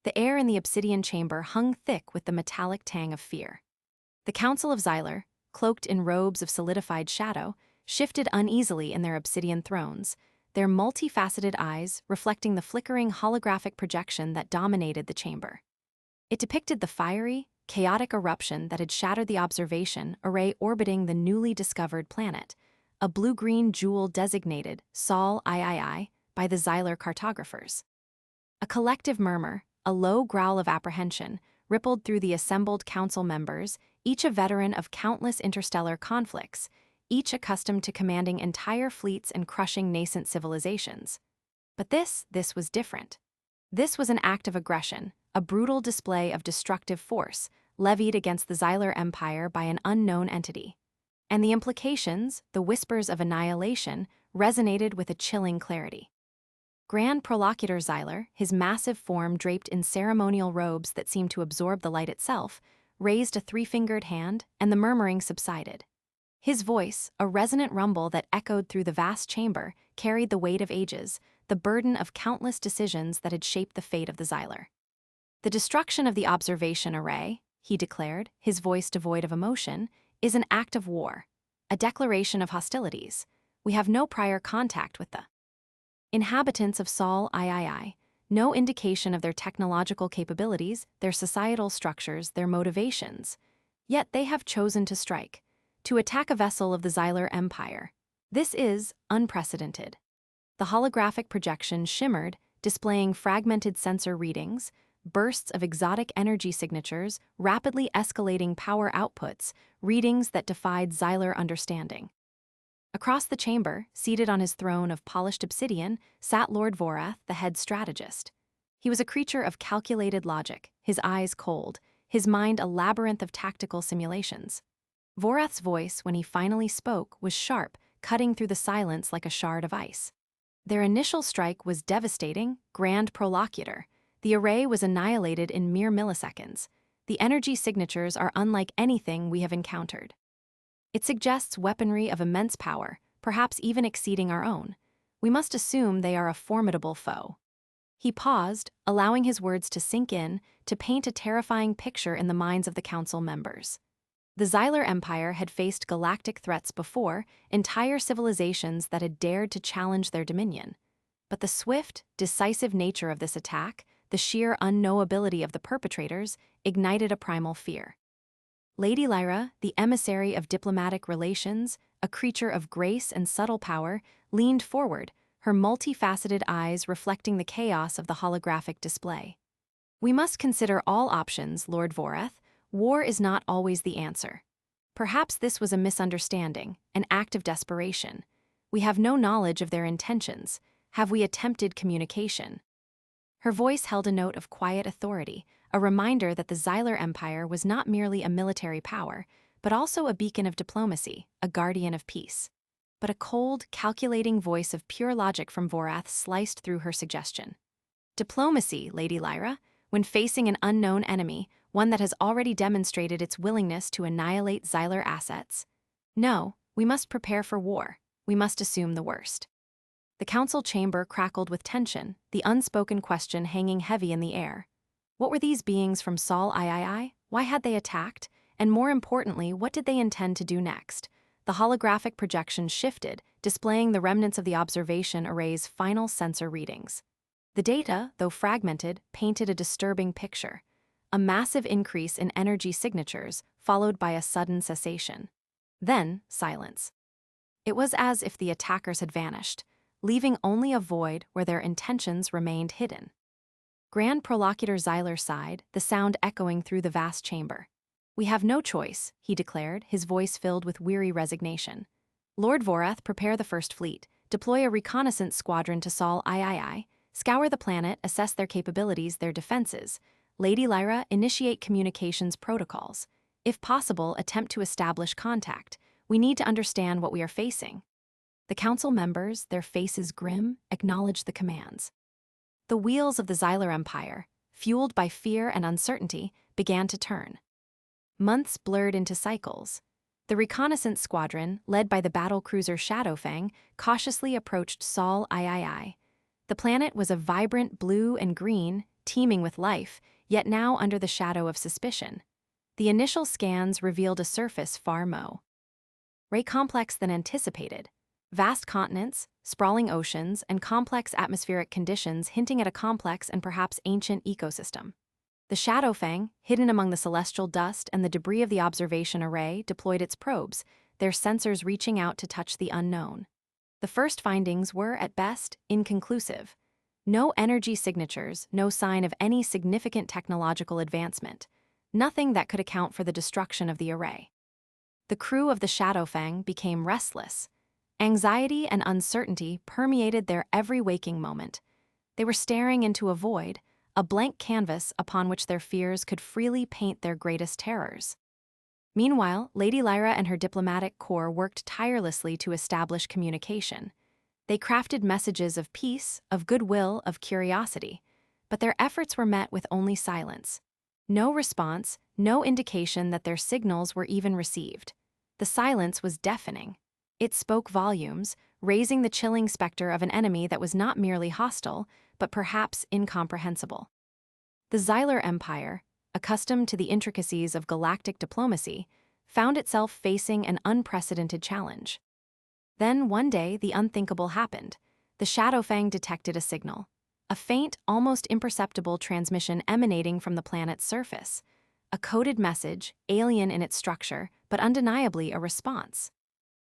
The air in the obsidian chamber hung thick with the metallic tang of fear. The Council of Xylar, cloaked in robes of solidified shadow, shifted uneasily in their obsidian thrones, their multifaceted eyes reflecting the flickering holographic projection that dominated the chamber. It depicted the fiery, chaotic eruption that had shattered the observation array orbiting the newly discovered planet, a blue-green jewel designated Sol III by the Xylar cartographers. A collective murmur, a low growl of apprehension, rippled through the assembled council members, each a veteran of countless interstellar conflicts, each accustomed to commanding entire fleets and crushing nascent civilizations. But this was different. This was an act of aggression, a brutal display of destructive force, levied against the Xylar Empire by an unknown entity. And the implications, the whispers of annihilation, resonated with a chilling clarity. Grand Prolocutor Xylar, his massive form draped in ceremonial robes that seemed to absorb the light itself, raised a three-fingered hand, and the murmuring subsided. His voice, a resonant rumble that echoed through the vast chamber, carried the weight of ages, the burden of countless decisions that had shaped the fate of the Xylar. The destruction of the observation array, he declared, his voice devoid of emotion, is an act of war, a declaration of hostilities. We have no prior contact with the inhabitants of Sol III, no indication of their technological capabilities, their societal structures, their motivations. Yet they have chosen to strike, to attack a vessel of the Xylar Empire. This is unprecedented. The holographic projection shimmered, displaying fragmented sensor readings, bursts of exotic energy signatures, rapidly escalating power outputs, readings that defied Xylar understanding. Across the chamber, seated on his throne of polished obsidian, sat Lord Vorath, the head strategist. He was a creature of calculated logic, his eyes cold, his mind a labyrinth of tactical simulations. Vorath's voice, when he finally spoke, was sharp, cutting through the silence like a shard of ice. Their initial strike was devastating, Grand Prolocutor. The array was annihilated in mere milliseconds. The energy signatures are unlike anything we have encountered. It suggests weaponry of immense power, perhaps even exceeding our own. We must assume they are a formidable foe. He paused, allowing his words to sink in, to paint a terrifying picture in the minds of the council members. The Xylar Empire had faced galactic threats before, entire civilizations that had dared to challenge their dominion. But the swift, decisive nature of this attack, the sheer unknowability of the perpetrators, ignited a primal fear. Lady Lyra, the emissary of diplomatic relations, a creature of grace and subtle power, leaned forward, her multifaceted eyes reflecting the chaos of the holographic display. We must consider all options, Lord Vorath. War is not always the answer. Perhaps this was a misunderstanding, an act of desperation. We have no knowledge of their intentions. Have we attempted communication? Her voice held a note of quiet authority, a reminder that the Xylar Empire was not merely a military power, but also a beacon of diplomacy, a guardian of peace. But a cold, calculating voice of pure logic from Vorath sliced through her suggestion. Diplomacy, Lady Lyra, when facing an unknown enemy, one that has already demonstrated its willingness to annihilate Xylar assets. No, we must prepare for war. We must assume the worst. The council chamber crackled with tension, the unspoken question hanging heavy in the air. What were these beings from Sol III? Why had they attacked? And more importantly, what did they intend to do next? The holographic projection shifted, displaying the remnants of the observation array's final sensor readings. The data, though fragmented, painted a disturbing picture. A massive increase in energy signatures, followed by a sudden cessation. Then, silence. It was as if the attackers had vanished, leaving only a void where their intentions remained hidden. Grand Prolocutor Xylar sighed, the sound echoing through the vast chamber. We have no choice, he declared, his voice filled with weary resignation. Lord Vorath, prepare the First Fleet, deploy a reconnaissance squadron to Sol III, scour the planet, assess their capabilities, their defenses. Lady Lyra, initiate communications protocols. If possible, attempt to establish contact. We need to understand what we are facing. The council members, their faces grim, acknowledged the commands. The wheels of the Xylar Empire, fueled by fear and uncertainty, began to turn. Months blurred into cycles. The reconnaissance squadron, led by the battlecruiser Shadowfang, cautiously approached Sol III. The planet was a vibrant blue and green, teeming with life, yet now under the shadow of suspicion. The initial scans revealed a surface far more complex than anticipated. Vast continents, sprawling oceans, and complex atmospheric conditions hinting at a complex and perhaps ancient ecosystem. The Shadowfang, hidden among the celestial dust and the debris of the observation array, deployed its probes, their sensors reaching out to touch the unknown. The first findings were, at best, inconclusive. No energy signatures, no sign of any significant technological advancement. Nothing that could account for the destruction of the array. The crew of the Shadowfang became restless. Anxiety and uncertainty permeated their every waking moment. They were staring into a void, a blank canvas upon which their fears could freely paint their greatest terrors. Meanwhile, Lady Lyra and her diplomatic corps worked tirelessly to establish communication. They crafted messages of peace, of goodwill, of curiosity, but their efforts were met with only silence. No response, no indication that their signals were even received. The silence was deafening. It spoke volumes, raising the chilling specter of an enemy that was not merely hostile, but perhaps incomprehensible. The Xylar Empire, accustomed to the intricacies of galactic diplomacy, found itself facing an unprecedented challenge. Then, one day, the unthinkable happened. The Shadowfang detected a signal. A faint, almost imperceptible transmission emanating from the planet's surface. A coded message, alien in its structure, but undeniably a response.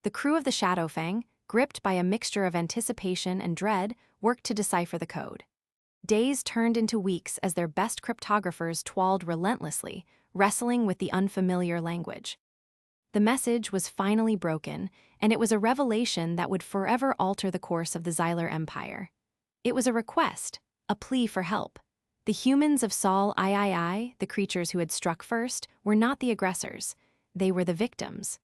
The crew of the Shadowfang, gripped by a mixture of anticipation and dread, worked to decipher the code. Days turned into weeks as their best cryptographers toiled relentlessly, wrestling with the unfamiliar language. The message was finally broken, and it was a revelation that would forever alter the course of the Xylar Empire. It was a request, a plea for help. The humans of Sol III, the creatures who had struck first, were not the aggressors. They were the victims.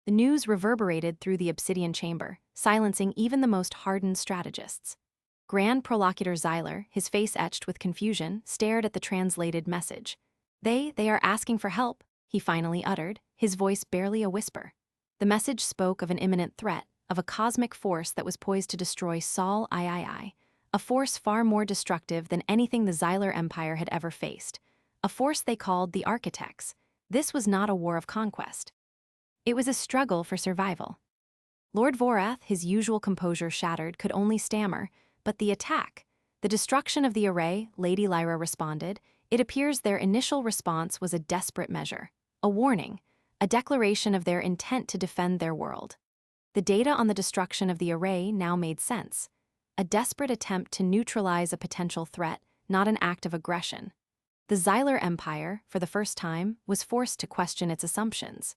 The news reverberated through the obsidian chamber, silencing even the most hardened strategists. Grand Prolocutor Xylar, his face etched with confusion, stared at the translated message. They are asking for help, he finally uttered, his voice barely a whisper. The message spoke of an imminent threat, of a cosmic force that was poised to destroy Sol III, a force far more destructive than anything the Xylar Empire had ever faced, a force they called the Architects. This was not a war of conquest. It was a struggle for survival. Lord Vorath, his usual composure shattered, could only stammer, but the attack, the destruction of the array, Lady Lyra responded. It appears their initial response was a desperate measure, a warning, a declaration of their intent to defend their world. The data on the destruction of the array now made sense. A desperate attempt to neutralize a potential threat, not an act of aggression. The Xylar Empire, for the first time, was forced to question its assumptions.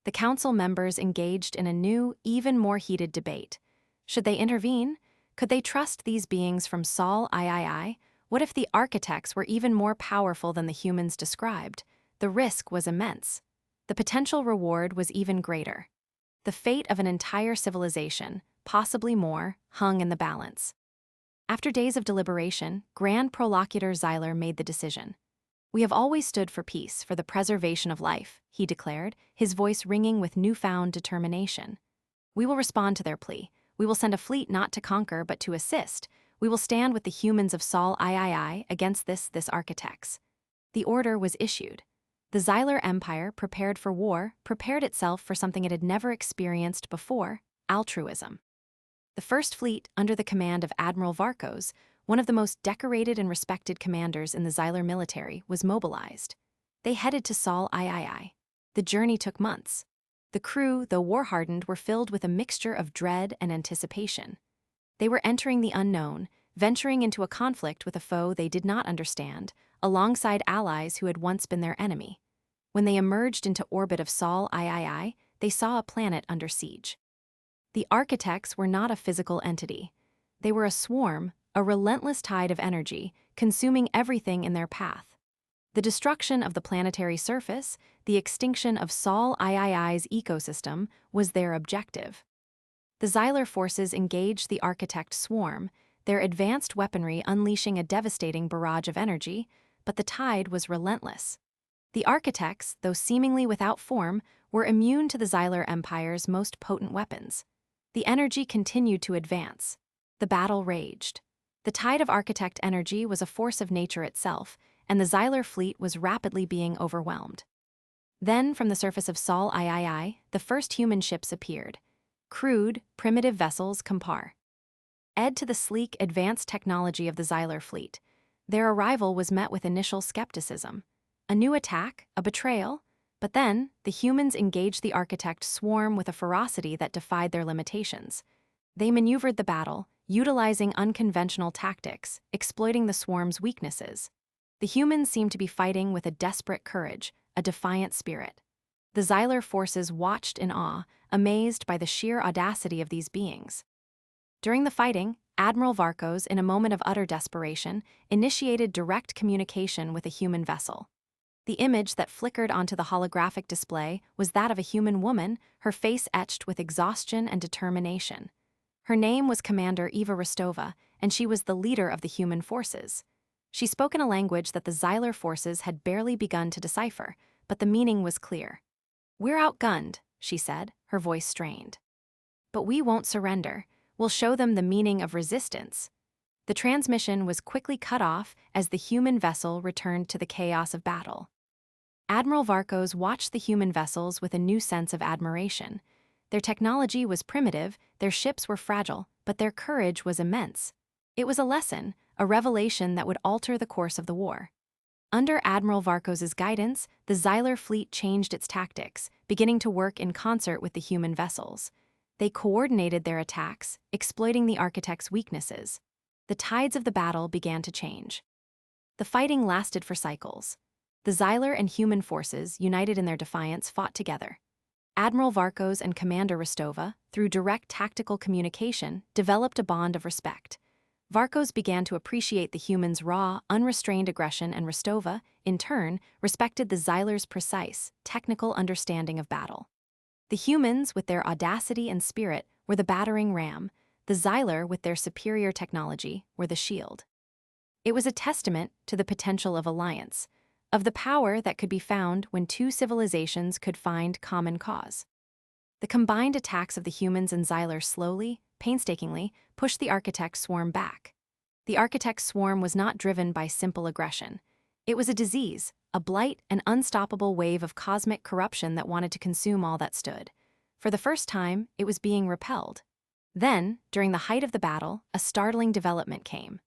The council members engaged in a new, even more heated debate. Should they intervene? Could they trust these beings from Sol III? What if the architects were even more powerful than the humans described? The risk was immense. The potential reward was even greater. The fate of an entire civilization, possibly more, hung in the balance. After days of deliberation, Grand Prolocutor Xylar made the decision. "We have always stood for peace, for the preservation of life," he declared, his voice ringing with newfound determination. "We will respond to their plea. We will send a fleet not to conquer but to assist. We will stand with the humans of Sol III against this architects." The order was issued. The Xylar Empire, prepared for war, prepared itself for something it had never experienced before: altruism. The First Fleet, under the command of Admiral Varkos, one of the most decorated and respected commanders in the Xylar military, was mobilized. They headed to Sol III. The journey took months. The crew, though war-hardened, were filled with a mixture of dread and anticipation. They were entering the unknown, venturing into a conflict with a foe they did not understand, alongside allies who had once been their enemy. When they emerged into orbit of Sol III, they saw a planet under siege. The architects were not a physical entity. They were a swarm, a relentless tide of energy, consuming everything in their path. The destruction of the planetary surface, the extinction of Sol III's ecosystem, was their objective. The Xylar forces engaged the architect swarm, their advanced weaponry unleashing a devastating barrage of energy, but the tide was relentless. The architects, though seemingly without form, were immune to the Xylar Empire's most potent weapons. The energy continued to advance. The battle raged. The tide of architect energy was a force of nature itself, and the Xylar fleet was rapidly being overwhelmed. Then, from the surface of Sol III, the first human ships appeared. Crude, primitive vessels compare. Ed to the sleek, advanced technology of the Xylar fleet. Their arrival was met with initial skepticism. A new attack, a betrayal? But then, the humans engaged the architect swarm with a ferocity that defied their limitations. They maneuvered the battle, utilizing unconventional tactics, exploiting the swarm's weaknesses. The humans seemed to be fighting with a desperate courage, a defiant spirit. The Xylar forces watched in awe, amazed by the sheer audacity of these beings. During the fighting, Admiral Varkos, in a moment of utter desperation, initiated direct communication with a human vessel. The image that flickered onto the holographic display was that of a human woman, her face etched with exhaustion and determination. Her name was Commander Eva Rostova, and she was the leader of the human forces. She spoke in a language that the Xylar forces had barely begun to decipher, but the meaning was clear. "We're outgunned," she said, her voice strained. "But we won't surrender. We'll show them the meaning of resistance." The transmission was quickly cut off as the human vessel returned to the chaos of battle. Admiral Varkos watched the human vessels with a new sense of admiration. Their technology was primitive, their ships were fragile, but their courage was immense. It was a lesson, a revelation that would alter the course of the war. Under Admiral Varkos's guidance, the Xylar fleet changed its tactics, beginning to work in concert with the human vessels. They coordinated their attacks, exploiting the architect's weaknesses. The tides of the battle began to change. The fighting lasted for cycles. The Xylar and human forces, united in their defiance, fought together. Admiral Varkos and Commander Rostova, through direct tactical communication, developed a bond of respect. Varkos began to appreciate the humans' raw, unrestrained aggression, and Rostova, in turn, respected the Xylar's precise, technical understanding of battle. The humans, with their audacity and spirit, were the battering ram. The Xylar, with their superior technology, were the shield. It was a testament to the potential of alliance, of the power that could be found when two civilizations could find common cause. The combined attacks of the humans and Xylar slowly, painstakingly, pushed the architect's swarm back. The architect's swarm was not driven by simple aggression. It was a disease, a blight, an unstoppable wave of cosmic corruption that wanted to consume all that stood. For the first time, it was being repelled. Then, during the height of the battle, a startling development came.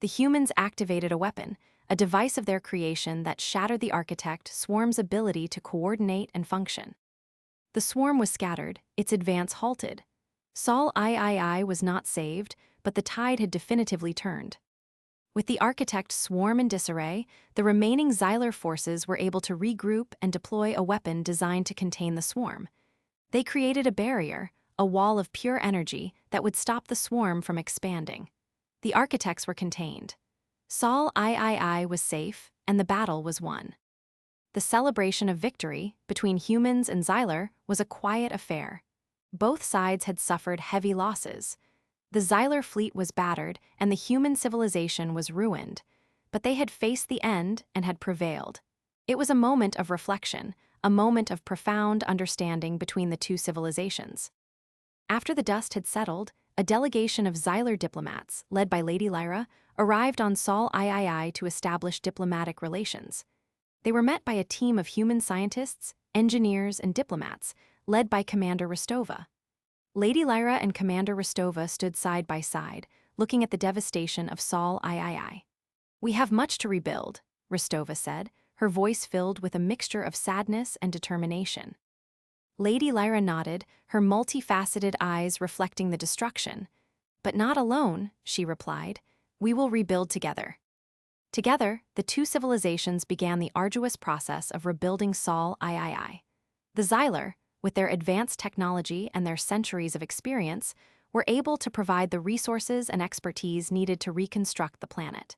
The humans activated a weapon, a device of their creation that shattered the architect's swarm's ability to coordinate and function. The swarm was scattered, its advance halted. Sol III was not saved, but the tide had definitively turned. With the architect's swarm in disarray, the remaining Xylar forces were able to regroup and deploy a weapon designed to contain the swarm. They created a barrier, a wall of pure energy that would stop the swarm from expanding. The architects were contained. Sol III was safe, and the battle was won. The celebration of victory, between humans and Xylar, was a quiet affair. Both sides had suffered heavy losses. The Xylar fleet was battered, and the human civilization was ruined. But they had faced the end and had prevailed. It was a moment of reflection, a moment of profound understanding between the two civilizations. After the dust had settled, a delegation of Xylar diplomats, led by Lady Lyra, arrived on Sol III to establish diplomatic relations. They were met by a team of human scientists, engineers, and diplomats, led by Commander Rostova. Lady Lyra and Commander Rostova stood side by side, looking at the devastation of Sol III. "We have much to rebuild," Rostova said, her voice filled with a mixture of sadness and determination. Lady Lyra nodded, her multifaceted eyes reflecting the destruction. "But not alone," she replied. "We will rebuild together." Together, the two civilizations began the arduous process of rebuilding Sol III. The Xylar, with their advanced technology and their centuries of experience, were able to provide the resources and expertise needed to reconstruct the planet.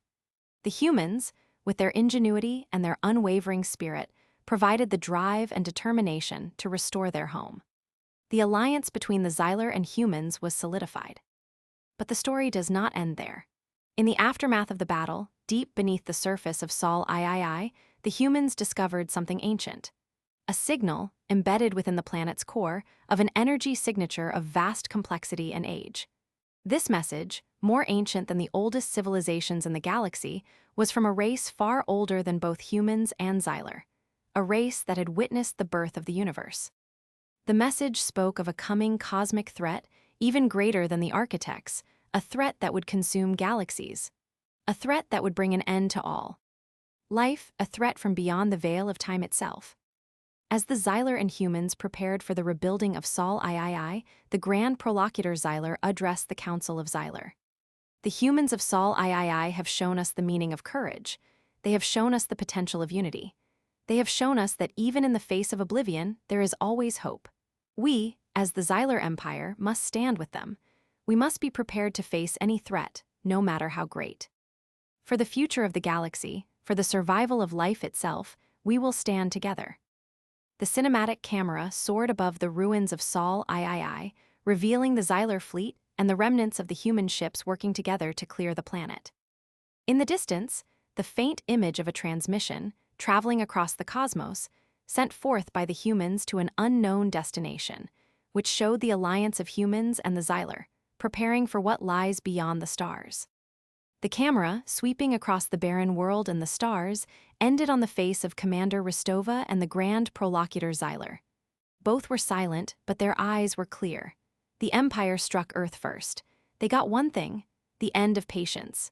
The humans, with their ingenuity and their unwavering spirit, provided the drive and determination to restore their home. The alliance between the Xylar and humans was solidified. But the story does not end there. In the aftermath of the battle, deep beneath the surface of Sol III, the humans discovered something ancient. A signal, embedded within the planet's core, of an energy signature of vast complexity and age. This message, more ancient than the oldest civilizations in the galaxy, was from a race far older than both humans and Xyler, a race that had witnessed the birth of the universe. The message spoke of a coming cosmic threat even greater than the architects, a threat that would consume galaxies, a threat that would bring an end to all. Life, a threat from beyond the veil of time itself. As the Xyler and humans prepared for the rebuilding of Sol III, the Grand Prolocutor Xyler addressed the Council of Xyler. The humans of Sol III have shown us the meaning of courage. They have shown us the potential of unity. They have shown us that even in the face of oblivion, there is always hope. We, as the Xyler Empire, must stand with them. We must be prepared to face any threat, no matter how great. For the future of the galaxy, for the survival of life itself, we will stand together. The cinematic camera soared above the ruins of Sol III, revealing the Xyler fleet and the remnants of the human ships working together to clear the planet. In the distance, the faint image of a transmission, traveling across the cosmos, sent forth by the humans to an unknown destination, which showed the alliance of humans and the Xyler, preparing for what lies beyond the stars. The camera, sweeping across the barren world and the stars, ended on the face of Commander Rostova and the Grand Prolocutor Xyler. Both were silent, but their eyes were clear. The Empire struck Earth first. They got one thing: the end of patience.